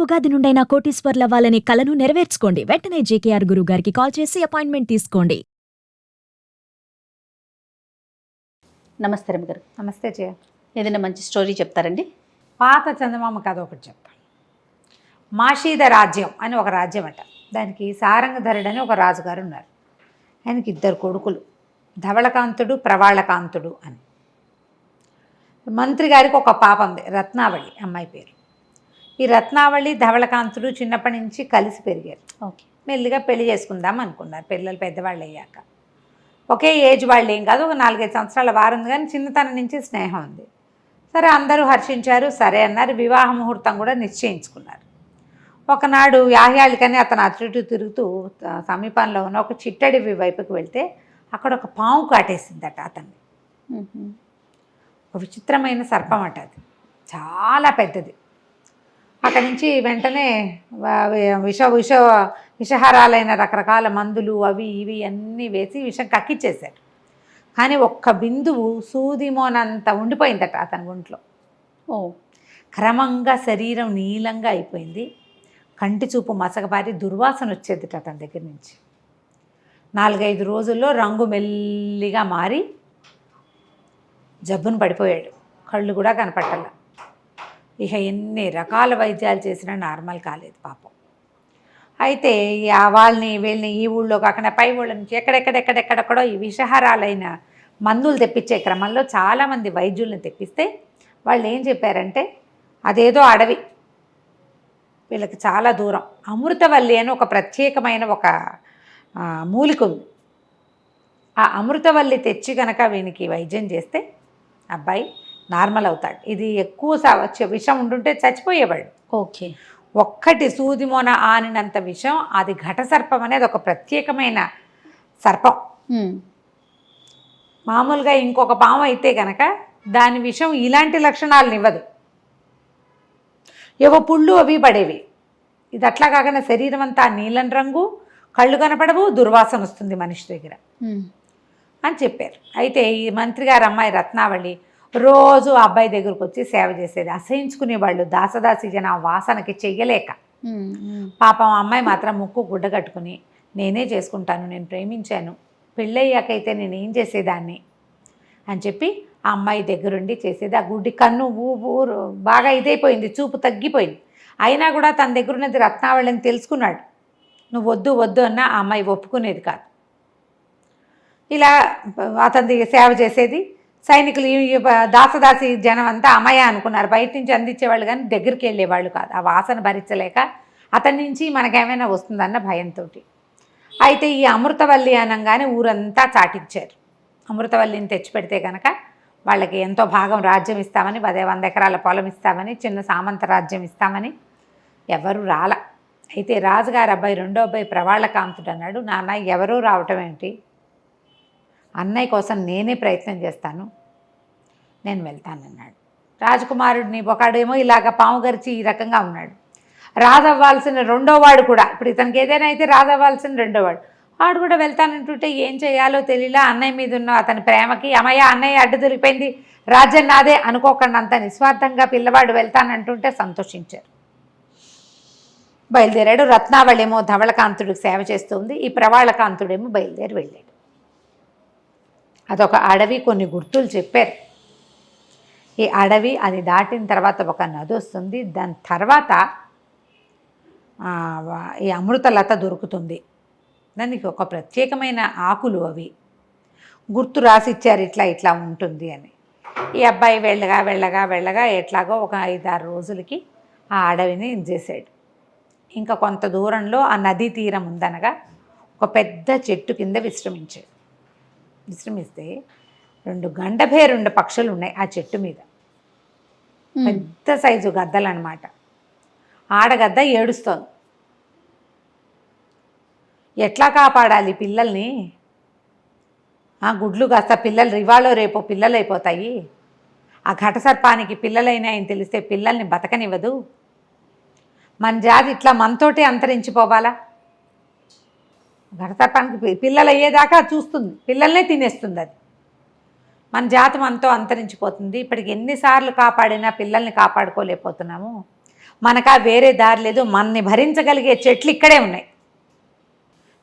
ఉగాది నుండైనా కోటీశ్వర్లవ్వాలనే కలను నెరవేర్చుకోండి. వెంటనే జేకేఆర్ గురువు గారికి కాల్ చేసి అపాయింట్మెంట్ తీసుకోండి. నమస్తే రమ్య గారు. నమస్తే జయ. ఏదైనా మంచి స్టోరీ చెప్తారండి? పాత చందమామ కథ ఒకటి చెప్తాను. మాషీద రాజ్యం అని ఒక రాజ్యం అట. దానికి సారంగధరుడని ఒక రాజుగారు ఉన్నారు. ఆయనకి 2 కొడుకులు, ధవళకాంతుడు, ప్రవాళకాంతుడు అని. మంత్రి గారికి ఒక పాప ఉంది, రత్నావళి అమ్మాయి పేరు. ఈ రత్నావళి ధవళకాంతుడు చిన్నప్పటి నుంచి కలిసి పెరిగారు. ఓకే. మెల్లిగా పెళ్లి చేసుకుందాం అనుకున్నారు. పిల్లలు పెద్దవాళ్ళు అయ్యాక ఒకే ఏజ్ వాళ్ళు ఏం కాదు, ఒక 4-5 సంవత్సరాల వారం, కానీ చిన్నతనం నుంచి స్నేహం ఉంది. సరే, అందరూ హర్షించారు, సరే అన్నారు. వివాహ ముహూర్తం కూడా నిశ్చయించుకున్నారు. ఒకనాడు యాహ్యాళ్ళకని అతను అటు ఇటు తిరుగుతూ సమీపంలో ఉన్న ఒక చిట్టడివి వైపుకి వెళ్తే అక్కడ ఒక పాము కాటేసిందట అతన్ని. ఒక విచిత్రమైన సర్పం అట, అది చాలా పెద్దది. అక్కడి నుంచి వెంటనే విషహారాలైన రకరకాల మందులు అవి ఇవి అన్నీ వేసి విషం కక్కిచ్చేశారు. కానీ ఒక్క బిందువు సూదిమోనంత ఉండిపోయిందట అతని ఒంట్లో. క్రమంగా శరీరం నీలంగా అయిపోయింది. కంటి చూపు మసకబారి దుర్వాసన వచ్చేదిట అతని దగ్గర నుంచి. 4-5 రోజుల్లో రంగు మెల్లిగా మారి జబ్బును పడిపోయాడు. కళ్ళు కూడా కనపట్టాల. ఇక ఎన్ని రకాల వైద్యాలు చేసినా నార్మల్ కాలేదు పాపం. అయితే వీళ్ళని ఈ ఊళ్ళో కాకుండా పై ఊళ్ళ నుంచి ఎక్కడెక్కడెక్కడెక్కడెక్కడో ఈ విషహారాలైన మందులు తెప్పించే క్రమంలో చాలామంది వైద్యుల్ని తెప్పిస్తే వాళ్ళు ఏం చెప్పారంటే, అదేదో అడవి, వీళ్ళకి చాలా దూరం అమృతవల్లి అని ఒక ప్రత్యేకమైన ఒక మూలిక ఉంది. ఆ అమృతవల్లి తెచ్చి కనుక వీనికి వైద్యం చేస్తే అబ్బాయి నార్మల్ అవుతాడు. ఇది ఎక్కువ విషం ఉండుంటే చచ్చిపోయేవాడు. ఓకే. ఒక్కటి సూదిమోన ఆనినంత విషం, అది ఘట సర్పం అనేది ఒక ప్రత్యేకమైన సర్పం. మామూలుగా ఇంకొక పాము అయితే కనుక దాని విషం ఇలాంటి లక్షణాలను ఇవ్వదు, ఏవో పుళ్ళు అవి పడేవి. ఇది అట్లా కాకుండా శరీరం అంతా నీలం రంగు, కళ్ళు కనపడవు, దుర్వాసన వస్తుంది మనిషి దగ్గర అని చెప్పారు. అయితే ఈ మంత్రి గారి అమ్మాయి రత్నావళి రోజు ఆ అబ్బాయి దగ్గరకు వచ్చి సేవ చేసేది. అసహించుకునేవాళ్ళు దాసదాసి జన వాసనకి చెయ్యలేక. పాపం అమ్మాయి మాత్రం ముక్కు గుడ్డ కట్టుకుని, నేనే చేసుకుంటాను, నేను ప్రేమించాను, పెళ్ళయ్యాకైతే నేను ఏం చేసేదాన్ని అని చెప్పి ఆ అమ్మాయి దగ్గరుండి చేసేది. ఆ గుడ్డి కన్ను ఊరు బాగా ఇదైపోయింది, చూపు తగ్గిపోయింది. అయినా కూడా తన దగ్గరున్నది రత్నావళిని తెలుసుకున్నాడు. నువ్వు వద్దు వద్దు అన్నా ఆ అమ్మాయి ఒప్పుకునేది కాదు. ఇలా అతని సేవ చేసేది. సైనికులు దాసదాసి జనం అంతా అమ్మాయి అనుకున్నారు. బయట నుంచి అందించేవాళ్ళు కానీ దగ్గరికి వెళ్ళేవాళ్ళు కాదు, ఆ వాసన భరించలేక అతని నుంచి మనకేమైనా వస్తుందన్న భయంతో. అయితే ఈ అమృతవల్లి అనగానే ఊరంతా చాటించారు. అమృతవల్లిని తెచ్చిపెడితే కనుక వాళ్ళకి ఎంతో భాగం రాజ్యం ఇస్తామని, 100 ఎకరాల పొలం ఇస్తామని, చిన్న సామంత రాజ్యం ఇస్తామని. ఎవరు రాల. అయితే రాజుగారి అబ్బాయి, రెండో అబ్బాయి ప్రవాళకాంతుడు అన్నాడు, నాన్న ఎవరూ రావటం ఏంటి, అన్నయ్య కోసం నేనే ప్రయత్నం చేస్తాను, నేను వెళ్తానన్నాడు. రాజకుమారుడిని ఒకడేమో ఇలాగ పాము గరిచి ఈ రకంగా ఉన్నాడు. రాజవ్వాల్సిన రెండోవాడు కూడా, ఇప్పుడు ఇతనికి ఏదైనా అయితే రాజవ్వాల్సిన రెండోవాడు, వాడు కూడా వెళ్తానంటుంటే ఏం చేయాలో తెలియలా. అన్నయ్య మీద ఉన్న అతని ప్రేమకి, అమ్మయ్య అన్నయ్య అడ్డు దొరికిపోయింది, రాజ్యం నాదే అనుకోకుండా అంత నిస్వార్థంగా పిల్లవాడు వెళ్తానంటుంటే సంతోషించారు. బయలుదేరాడు. రత్నావళేమో ధవళకాంతుడికి సేవ చేస్తుంది, ఈ ప్రవాళకాంతుడేమో బయలుదేరి వెళ్ళాడు. అదొక అడవి, కొన్ని గుర్తులు చెప్పారు. ఈ అడవి అది దాటిన తర్వాత ఒక నది వస్తుంది. దాని తర్వాత ఈ అమృతలత దొరుకుతుంది. దానికి ఒక ప్రత్యేకమైన ఆకులు, అవి గుర్తు రాసిచ్చారు, ఇట్లా ఇట్లా ఉంటుంది అని. ఈ అబ్బాయి వెళ్ళగా ఎట్లాగో ఒక 5-6 రోజులకి ఆ అడవిని చేశాడు. ఇంకా కొంత దూరంలో ఆ నదీ తీరం ఉందనగా ఒక పెద్ద చెట్టు కింద విశ్రమిస్తే 2 గండభేరుండ పక్షులు ఉన్నాయి ఆ చెట్టు మీద. పెద్ద సైజు గద్దలు అన్నమాట. ఆడగద్ద ఏడుస్తోంది. ఎట్లా కాపాడాలి పిల్లల్ని, ఆ గుడ్లు కాస్త పిల్లలు ఇవాళో రేపో పిల్లలు అయిపోతాయి, ఆ ఘటసర్పానికి పిల్లలైనాయని తెలిస్తే పిల్లల్ని బతకనివ్వదు, మన జాతి ఇట్లా మనతోటే అంతరించిపోవాలా, ఘటసర్పానికి పిల్లలు అయ్యేదాకా చూస్తుంది, పిల్లల్నే తినేస్తుంది, అది మన జాతి మనతో అంతరించిపోతుంది. ఇప్పటికి ఎన్నిసార్లు కాపాడినా పిల్లల్ని కాపాడుకోలేకపోతున్నాము, మనకా వేరే దారి లేదు, మనని భరించగలిగే చెట్లు ఇక్కడే ఉన్నాయి.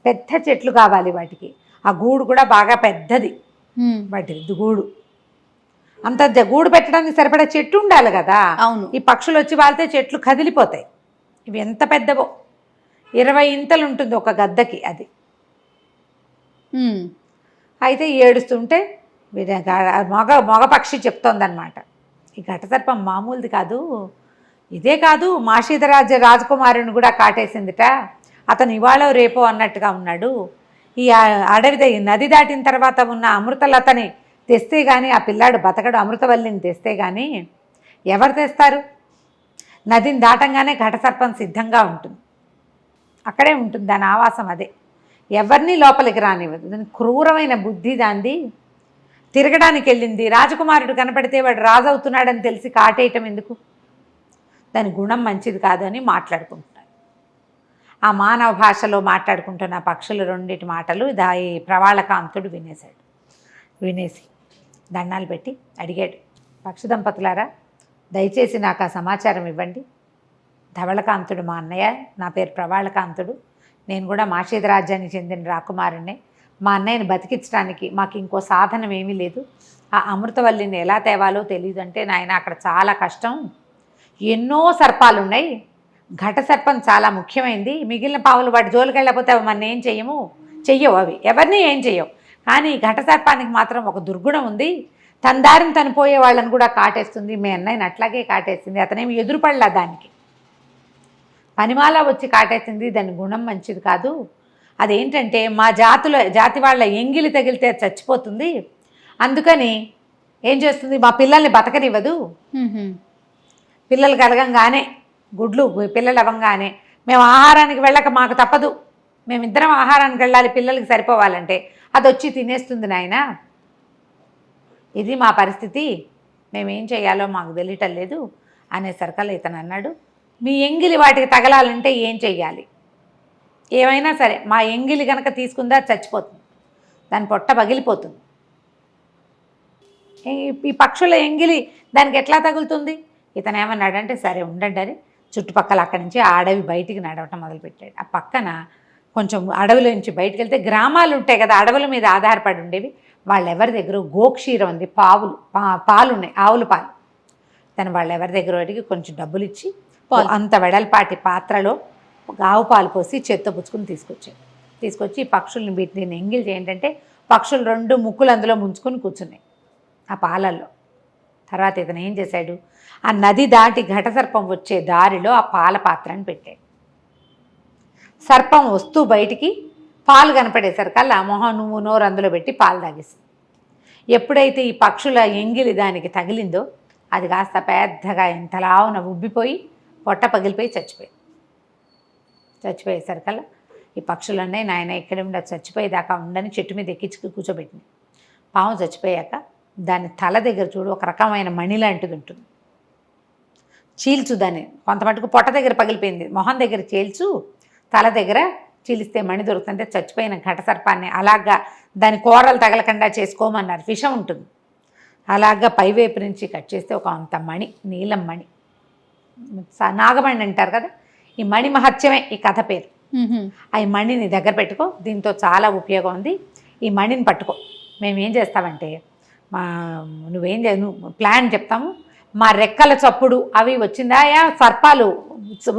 పెద్ద చెట్లు కావాలి వాటికి. ఆ గూడు కూడా బాగా పెద్దది, వాటి గూడు అంత గూడు పెట్టడానికి సరిపడా చెట్టు ఉండాలి కదా. అవును. ఈ పక్షులు వచ్చి వాళ్తే చెట్లు కదిలిపోతాయి. ఇవి ఎంత పెద్దవో, 20 ఇంతలు ఉంటుంది ఒక గద్దకి అది. అయితే ఏడుస్తుంటే మగ పక్షి చెప్తోందనమాట, ఈ ఘటసర్పం మామూలుది కాదు, ఇదే కాదు రాజకుమారుని కూడా కాటేసిందిట, అతను ఇవాళో రేపో అన్నట్టుగా ఉన్నాడు. ఈ అడవి నది దాటిన తర్వాత ఉన్న అమృతలతని తెస్తే కానీ ఆ పిల్లాడు బతకడు, అమృతవల్లిని తెస్తే కానీ ఎవరు తెస్తారు? నదిని దాటంగానే ఘటసర్పం సిద్ధంగా ఉంటుంది, అక్కడే ఉంటుంది దాని ఆవాసం, అదే ఎవరిని లోపలికి రానివ్వదు. దాని క్రూరమైన బుద్ధి దాంది. తిరగడానికి వెళ్ళింది, రాజకుమారుడు కనపడితే వాడు రాజు అవుతున్నాడని తెలిసి కాటేయటం ఎందుకు? దాని గుణం మంచిది కాదు అని మాట్లాడుకుంటున్నారు. ఆ మానవ భాషలో మాట్లాడుకుంటున్న పక్షులు రెండిటి మాటలు ఈ ప్రవాళకాంతుడు వినేశాడు. వినేసి దండాలు పెట్టి అడిగాడు, పక్షి దంపతులారా, దయచేసి నాకు ఆ సమాచారం ఇవ్వండి. ధవళకాంతుడు మా అన్నయ్య, నా పేరు ప్రవాళకాంతుడు, నేను కూడా మాషేద రాజ్యానికి చెందిన రాకుమారుణ్ణే. మా అన్నయ్యని బతికించడానికి మాకు ఇంకో సాధనం ఏమీ లేదు. ఆ అమృతవల్లిని ఎలా తేవాలో తెలియదు. అంటే నాయన అక్కడ చాలా కష్టం, ఎన్నో సర్పాలు ఉన్నాయి, ఘటసర్పం చాలా ముఖ్యమైనది, మిగిలిన పావులు వాటి జోలికి వెళ్ళకపోతే అవి మన ఏం చెయ్యవు, అవి ఎవరిని ఏం చెయ్యవు. కానీ ఘటసర్పానికి మాత్రం ఒక దుర్గుణం ఉంది, తన దారిని తను పోయే వాళ్ళని కూడా కాటేస్తుంది. మీ అన్నయ్యని అట్లాగే కాటేసింది, అతనేమి ఎదురుపడలా దానికి, పనిమాల వచ్చి కాటేసింది. దాని గుణం మంచిది కాదు. అదేంటంటే మా జాతి వాళ్ళ ఎంగిలి తగిలితే చచ్చిపోతుంది, అందుకని ఏం చేస్తుంది, మా పిల్లల్ని బతకనివ్వదు. పిల్లలు కలగంగానే గుడ్లు పిల్లలు అవ్వగానే మేము ఆహారానికి వెళ్ళక మాకు తప్పదు, మేమిద్దరం ఆహారానికి వెళ్ళాలి పిల్లలకి సరిపోవాలంటే, అది వచ్చి తినేస్తుంది నాయన, ఇది మా పరిస్థితి, మేమేం చేయాలో మాకు తెలియటం లేదు అనేసరికల్లా ఇతను అన్నాడు, మీ ఎంగిలి వాటికి తగలాలంటే ఏం చెయ్యాలి? ఏమైనా సరే మా ఎంగిలి కనుక తీసుకుందా చచ్చిపోతుంది, దాని పొట్ట పగిలిపోతుంది. ఈ పక్షుల ఎంగిలి దానికి ఎట్లా తగులుతుంది? ఇతను ఏమన్నాడంటే సరే ఉండండి అని చుట్టుపక్కల అక్కడి నుంచి ఆ అడవి బయటికి నడవటం మొదలుపెట్టాడు. ఆ పక్కన కొంచెం అడవిలో నుంచి బయటికి వెళ్తే గ్రామాలు ఉంటాయి కదా, అడవుల మీద ఆధారపడి ఉండేవి. వాళ్ళెవరి దగ్గర గోక్షీరం ఉంది, పాలు ఉన్నాయి, ఆవుల పాలు. తను వాళ్ళెవరి దగ్గర అడిగి కొంచెం డబ్బులు ఇచ్చి అంత వెడల్పాటి పాత్రలో ఆవు పాలు పోసి చేత్తో పుచ్చుకుని తీసుకొచ్చి ఈ పక్షుల్ని వీటిని ఎంగిల్ ఏంటంటే పక్షులు 2 ముక్కులు అందులో ముంచుకొని కూర్చున్నాయి ఆ పాలల్లో. తర్వాత ఇతను ఏం చేశాడు, ఆ నది దాటి ఘటసర్పం వచ్చే దారిలో ఆ పాల పాత్రని పెట్టాడు. సర్పం వస్తూ బయటికి పాలు కనపడేసరికల్లా మొహం నువ్వు నోరు అందులో పెట్టి పాలు తాగేసింది. ఎప్పుడైతే ఈ పక్షుల ఎంగిలి దానికి తగిలిందో అది కాస్త పెద్దగా ఇంతలావున ఉబ్బిపోయి పొట్ట పగిలిపోయి చచ్చిపోయేసరికల్లా ఈ పక్షులన్నీ నాయన ఇక్కడే ఉండి చచ్చిపోయేదాకా ఉండని చెట్టు మీద ఎక్కించి కూర్చోబెట్టింది. పాము చచ్చిపోయాక దాని తల దగ్గర చూడు ఒక రకమైన మణి లాంటిది ఉంటుంది, చీల్చు దాన్ని, కొంత మటుకు పొట్ట దగ్గర పగిలిపోయింది, మొహం దగ్గర చీల్చు, తల దగ్గర చీలిస్తే మణి దొరుకుతుంటే చచ్చిపోయిన ఘటసర్పాన్ని అలాగా దాని కూరలు తగలకుండా చేసుకోమన్నారు. విషం ఉంటుంది, అలాగా పైవైపు నుంచి కట్ చేస్తే ఒక అంత మణి, నీలం మణి, నాగమణి అంటారు కదా, ఈ మణి మహత్యమే ఈ కథ పేరు. ఆ మణిని దగ్గర పెట్టుకో, దీంతో చాలా ఉపయోగం ఉంది, ఈ మణిని పట్టుకో. మేమేం చేస్తామంటే నువ్వు ప్లాన్ చెప్తాము, మా రెక్కల చప్పుడు అవి వచ్చిందా సర్పాలు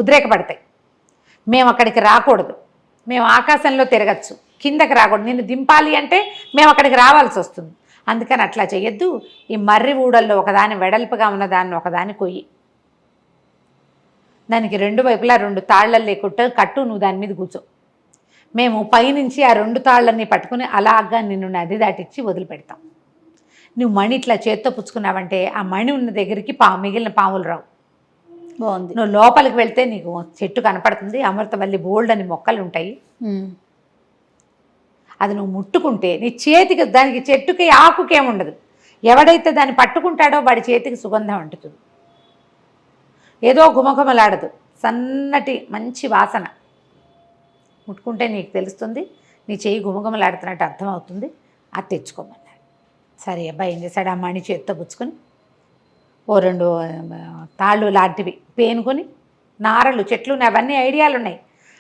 ఉద్రేకపడతాయి, మేము అక్కడికి రాకూడదు, మేము ఆకాశంలో తిరగచ్చు, కిందకి రాకూడదు, నిన్ను దింపాలి అంటే మేము అక్కడికి రావాల్సి వస్తుంది, అందుకని అట్లా చేయొద్దు. ఈ మర్రి ఊడల్లో ఒకదాని వెడల్పుగా ఉన్నదాన్ని ఒకదాన్ని కొయ్యి, దానికి 2 వైపులా 2 తాళ్ళలు లేకుండా కట్టు, నువ్వు దాని మీద కూర్చో, మేము పైనుంచి ఆ 2 తాళ్ళని పట్టుకుని అలాగా నిన్ను నది దాటిచ్చి వదిలిపెడతాం. నువ్వు మణి ఇట్లా చేత్తో పుచ్చుకున్నావంటే ఆ మణి ఉన్న దగ్గరికి మిగిలిన పాములు రావు. బాగుంది. నువ్వు లోపలికి వెళ్తే నీకు చెట్టు కనపడుతుంది, అమృతవల్లి బోల్డ్ అని మొక్కలు ఉంటాయి, అది నువ్వు ముట్టుకుంటే నీ చేతికి దానికి చెట్టుకి ఆకుకేముండదు, ఎవడైతే దాన్ని పట్టుకుంటాడో వాడి చేతికి సుగంధం అంటుతుంది, ఏదో గుమగుమలాడదు, సన్నటి మంచి వాసన, ముట్టుకుంటే నీకు తెలుస్తుంది, నీ చేయి గుమగుమలాడుతున్నట్టు అర్థమవుతుంది, అది తెచ్చుకోమన్నారు. సరే అబ్బాయి ఏం చేశాడు, ఆ మణి చేత్తో పుచ్చుకొని ఓ 2 తాళ్ళు లాంటివి పేనుకొని నారలు చెట్లు ఉన్నాయి, అవన్నీ ఐడియాలు ఉన్నాయి.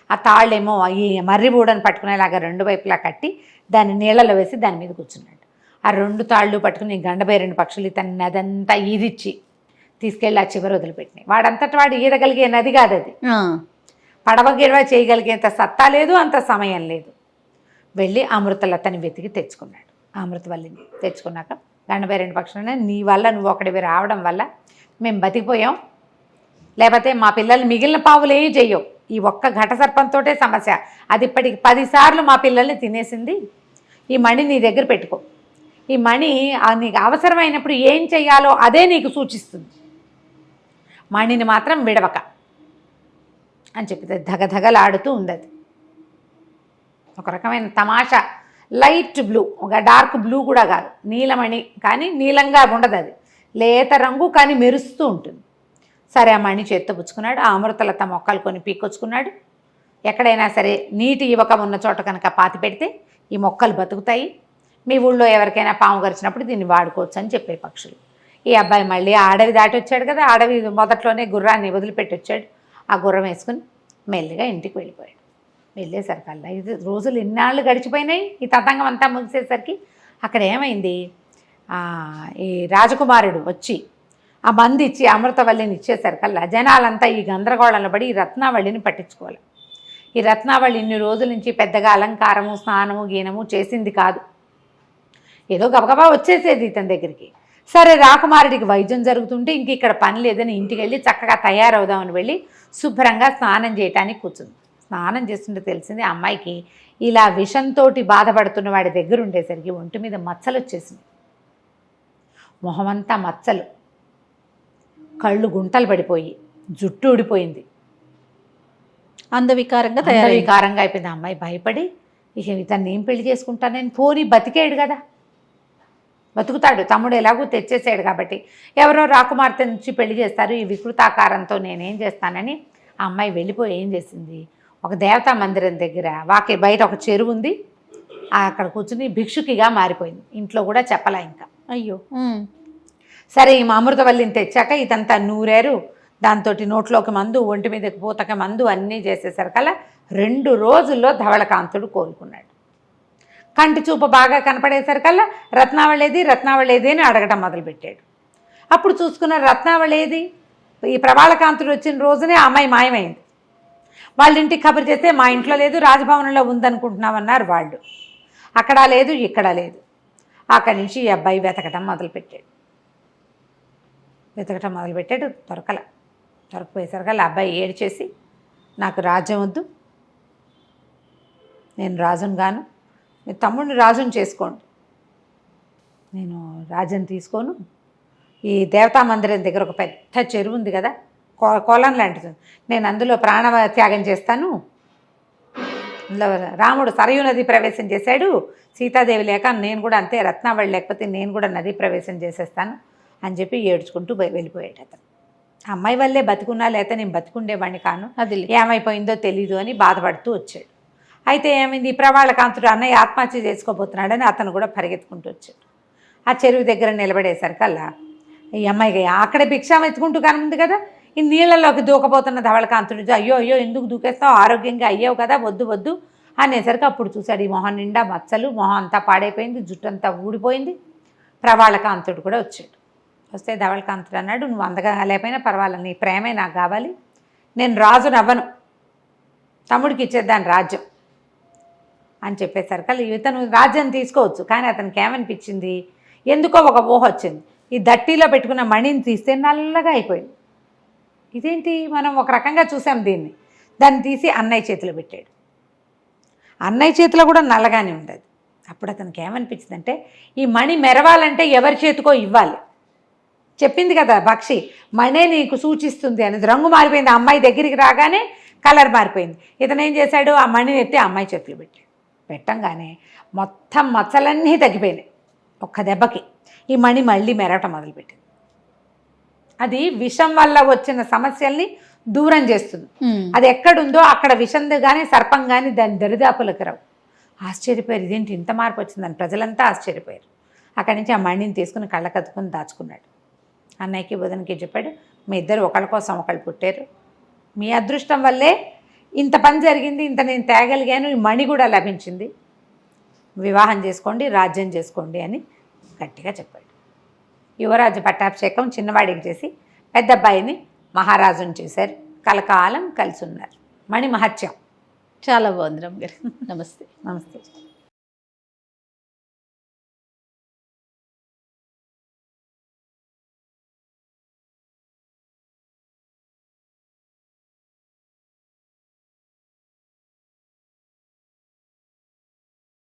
ఆ తాళ్ళేమో ఈ మర్రి బూడని పట్టుకునేలాగా రెండు వైపులా కట్టి దాన్ని నీళ్ళలో వేసి దాని మీద కూర్చున్నాడు. ఆ రెండు తాళ్ళు పట్టుకుని గండబేరెండు పక్షులు తన అదంతా ఈదిచ్చి తీసుకెళ్ళి ఆ చివరి వదిలిపెట్టినాయి. వాడంతటి వాడు ఈదగలిగే నది కాదు అది. పడవ గిడవ చేయగలిగేంత సత్తా లేదు, అంత సమయం లేదు. వెళ్ళి అమృతలతని వెతికి తెచ్చుకున్నాడు. అమృతవల్లిని తెచ్చుకున్నాక గండబేరెండు పక్షులు, నీ వల్ల నువ్వు ఒకటివి రావడం వల్ల మేము బతికిపోయాం, లేకపోతే మా పిల్లల్ని మిగిలిన పావులు ఏమీ చెయ్యవు. ఈ ఒక్క ఘట సర్పంతోటే సమస్య, అది ఇప్పటికి 10 సార్లు మా పిల్లల్ని తినేసింది. ఈ మణి నీ దగ్గర పెట్టుకో, ఈ మణి నీకు అవసరమైనప్పుడు ఏం చెయ్యాలో అదే నీకు సూచిస్తుంది, మణిని మాత్రం విడవక అని చెప్పి ధగధగలాడుతూ ఉంది. అది ఒక రకమైన తమాషా, లైట్ బ్లూ, ఒక డార్క్ బ్లూ కూడా కాదు, నీలమణి కానీ నీలంగా ఉండదు, అది లేత రంగు కానీ మెరుస్తూ ఉంటుంది. సరే ఆ మణి చేత్తో పుచ్చుకున్నాడు. ఆ అమృతలత మొక్కలు కొన్ని పీక్కొచ్చుకున్నాడు. ఎక్కడైనా సరే నీటి యువకం ఉన్న చోట కనుక పాతి పెడితే ఈ మొక్కలు బతుకుతాయి, మీ ఊళ్ళో ఎవరికైనా పాము గరిచినప్పుడు దీన్ని వాడుకోవచ్చు అని చెప్పే పక్షులు. ఈ అబ్బాయి మళ్ళీ ఆ అడవి దాటి వచ్చాడు కదా, అడవి మొదట్లోనే గుర్రాన్ని వదిలిపెట్టి వచ్చాడు. ఆ గుర్రం వేసుకుని మెల్లిగా ఇంటికి వెళ్ళిపోయాడు. వెళ్ళేసరికల్లా 5 రోజులు ఇన్నాళ్ళు గడిచిపోయినాయి. ఈ తతంగం అంతా ముగిసేసరికి అక్కడ ఏమైంది, ఈ రాజకుమారుడు వచ్చి ఆ మంది ఇచ్చి అమృతవల్లిని ఇచ్చేసరికల్లా జనాలంతా ఈ గందరగోళంలో పడి ఈ రత్నావళిని పట్టించుకోవాలి. ఈ రత్నావళి ఇన్ని రోజుల నుంచి పెద్దగా అలంకారము, స్నానము, గీనము చేసింది కాదు, ఏదో గబగబా వచ్చేసేది ఇతని దగ్గరికి. సరే రాకుమారుడికి వైద్యం జరుగుతుంటే ఇంక ఇక్కడ పని లేదని ఇంటికి వెళ్ళి చక్కగా తయారవుదామని వెళ్ళి శుభ్రంగా స్నానం చేయటానికి కూర్చుంది. స్నానం చేస్తుంటే తెలిసింది ఆ అమ్మాయికి ఇలా విషంతో బాధపడుతున్న వాడి దగ్గర ఉండేసరికి ఒంటి మీద మచ్చలు వచ్చేసింది, మొహమంతా మచ్చలు, కళ్ళు గుంటలు పడిపోయి జుట్టు ఊడిపోయింది, అందవికారంగా అయిపోయింది. ఆ అమ్మాయి భయపడి ఇక ఇతన్ని ఏం పెళ్లి చేసుకుంటానని, పోనీ బతికేడు కదా, బతుకుతాడు, తమ్ముడు ఎలాగూ తెచ్చేసాడు కాబట్టి ఎవరో రాకుమార్తె నుంచి పెళ్లి చేస్తారు, ఈ వికృతాకారంతో నేనేం చేస్తానని ఆ అమ్మాయి వెళ్ళిపోయి ఏం చేసింది, ఒక దేవతా మందిరం దగ్గర బయట ఒక చెరువు ఉంది, అక్కడ కూర్చుని భిక్షుకిగా మారిపోయింది. ఇంట్లో కూడా చెప్పలా ఇంకా. అయ్యో. సరే ఈ అమృతవల్లిని తెచ్చాక ఇదంతా నూరారు, దాంతో నోట్లోకి మందు, ఒంటి మీదకి పూతక మందు అన్నీ చేసేసరికల్లా 2 రోజుల్లో ధవళకాంతుడు కోలుకున్నాడు. కంటి చూపు బాగా కనపడేసరికల్లా రత్నావళేది అని అడగటం మొదలుపెట్టాడు. అప్పుడు చూసుకున్న రత్నావళేది, ఈ ప్రవాళకాంతుడు వచ్చిన రోజునే ఆ అమ్మాయి మాయమైంది. వాళ్ళ ఇంటికి కబురు చేస్తే మా ఇంట్లో లేదు, రాజభవనంలో ఉందనుకుంటున్నామన్నారు వాళ్ళు. అక్కడ లేదు, ఇక్కడ లేదు. అక్కడి నుంచి ఈ అబ్బాయి వెతకటం మొదలుపెట్టాడు. దొరకపోయేసరికల్లా అబ్బాయి ఏడ్చేసి, నాకు రాజ్యం వద్దు, నేను రాజును గాను, మీ తమ్ముడిని రాజుని చేసుకోండి, నేను రాజ్యం తీసుకోను, ఈ దేవతా మందిరం దగ్గర ఒక పెద్ద చెరువు ఉంది కదా, కొలం లాంటిది, నేను అందులో ప్రాణత్యాగం చేస్తాను, అందులో రాముడు సరయూ నది ప్రవేశం చేశాడు, సీతాదేవి లేక నేను కూడా అంతే, రత్నావళి లేకపోతే నేను కూడా నది ప్రవేశం చేసేస్తాను అని చెప్పి ఏడ్చుకుంటూ వెళ్ళిపోయాడు అతను. అమ్మాయి వల్లే బతుకున్నా, లేకపోతే నేను బతుకుండేవాడిని కాను, అది ఏమైపోయిందో తెలీదు అని బాధపడుతూ వచ్చాడు. అయితే ఏమైంది, ఈ ప్రవాళకాంతుడు అన్నయ్య ఆత్మహత్య చేసుకోబోతున్నాడని అతను కూడా పరిగెత్తుకుంటూ వచ్చాడు. ఆ చెరువు దగ్గర నిలబడేసరికల్లా ఈ అమ్మాయికి అక్కడే భిక్షాం ఎత్తుకుంటూ కనుంది కదా, ఈ నీళ్ళలోకి దూకపోతున్న ధవళకాంతుడు, అయ్యో ఎందుకు దూకేస్తావు, ఆరోగ్యంగా అయ్యావు కదా, వద్దు అనేసరికి అప్పుడు చూశాడు ఈ మొహం నిండా మచ్చలు, మొహం అంతా పాడైపోయింది, జుట్టు అంతా ఊడిపోయింది. ప్రవాళకాంతుడు కూడా వచ్చాడు. వస్తే ధవళకాంతుడు అన్నాడు, నువ్వు అందగా లేకపోయినా పర్వాలేదు, నీ ప్రేమే నాకు కావాలి, నేను రాజును అవ్వను, తమ్ముడికి ఇచ్చేద్దాను రాజ్యం అని చెప్పేసరికి ఇతను రాజ్యం తీసుకోవచ్చు. కానీ అతనికి ఏమనిపించింది, ఎందుకో ఒక ఊహ వచ్చింది, ఈ దట్టిలో పెట్టుకున్న మణిని తీస్తే నల్లగా అయిపోయింది. ఇదేంటి, మనం ఒక రకంగా చూసాం దీన్ని, దాన్ని తీసి అన్నయ్య చేతిలో పెట్టాడు. అన్నయ్య చేతిలో కూడా నల్లగానే ఉండదు. అప్పుడు అతనికి ఏమనిపించిందంటే, ఈ మణి మెరవాలంటే ఎవరి చేతికో ఇవ్వాలి, చెప్పింది కదా పక్షి, మణే నీకు సూచిస్తుంది అనేది. రంగు మారిపోయింది, ఆ అమ్మాయి దగ్గరికి రాగానే కలర్ మారిపోయింది. ఇతను ఏం చేశాడు, ఆ మణిని ఎత్తి ఆ అమ్మాయి చేతిలో పెట్టాడు. పెట్టంగానే మొత్తం మచ్చలన్నీ తగ్గిపోయినాయి ఒక్క దెబ్బకి. ఈ మణి మళ్ళీ మెరవటం మొదలుపెట్టింది. అది విషం వల్ల వచ్చిన సమస్యల్ని దూరం చేస్తుంది. అది ఎక్కడుందో అక్కడ విషం కానీ సర్పం కానీ దాని దరిదాపులకు రావు. ఆశ్చర్యపోయారు, ఇదేంటి ఇంత మార్పు వచ్చిందని ప్రజలంతా ఆశ్చర్యపోయారు. అక్కడి నుంచి ఆ మణిని తీసుకుని కళ్ళకద్దుకుని దాచుకున్నాడు. అన్నయ్యకి బుధనికి చెప్పాడు, మీ ఇద్దరు ఒకళ్ళ కోసం ఒకళ్ళు పుట్టారు, మీ అదృష్టం వల్లే ఇంత పని జరిగింది, ఇంత నేను తేగలిగాను, ఈ మణి కూడా లభించింది, వివాహం చేసుకోండి, రాజ్యం చేసుకోండి అని గట్టిగా చెప్పాడు. యువరాజు పట్టాభిషేకం చిన్నవాడికి చేసి పెద్ద అబ్బాయిని మహారాజుని చేశారు. కలకాలం కలిసి ఉన్నారు. మణి మహత్యం. చాలా బాగుంది రమ్య గారు. నమస్తే. నమస్తే.